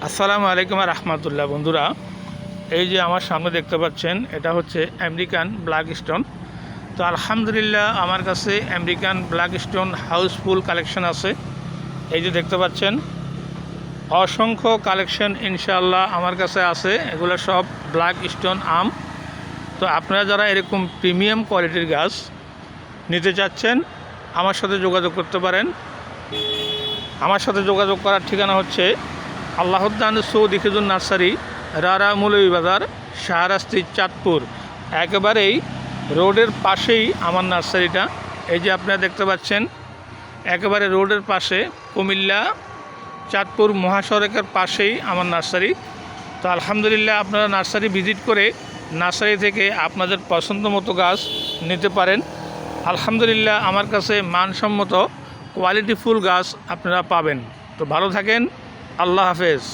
আসসালামু আলাইকুম রহমতুল্লাহ। বন্ধুরা, এই যে আমার সামনে দেখতে পাচ্ছেন এটা হচ্ছে আমেরিকান ব্ল্যাক স্টোন। তো আলহামদুলিল্লাহ আমার কাছে American black stone houseful collection আছে। এই যে দেখতে পাচ্ছেন অসংখ্য কালেকশন ইনশাআল্লাহ আমার কাছে আছে। এগুলো সব ব্ল্যাক স্টোন আম। তো আপনারা যারা এরকম প্রিমিয়াম কোয়ালিটির গাছ নিতে চাচ্ছেন আমার সাথে যোগাযোগ করতে পারেন। আমার সাথে যোগাযোগ করার ঠিকানা হচ্ছে আল্লাহদ্দান সৌদি খেজুর নার্সারি, রারা মৌলভীবাজার, শাহরাস্তি, চাঁদপুর। একেবারেই রোডের পাশেই আমার নার্সারিটা। এই যে আপনারা দেখতে পাচ্ছেন একেবারে রোডের পাশে, কুমিল্লা চাঁদপুর মহাসড়কের পাশেই আমার নার্সারি। তো আলহামদুলিল্লাহ আপনারা নার্সারি ভিজিট করে নার্সারি থেকে আপনাদের পছন্দ মতো গাছ নিতে পারেন। আলহামদুলিল্লাহ আমার কাছে মানসম্মত কোয়ালিটিফুল গাছ আপনারা পাবেন। তো ভালো থাকেন, আল্লাহ হাফেজ।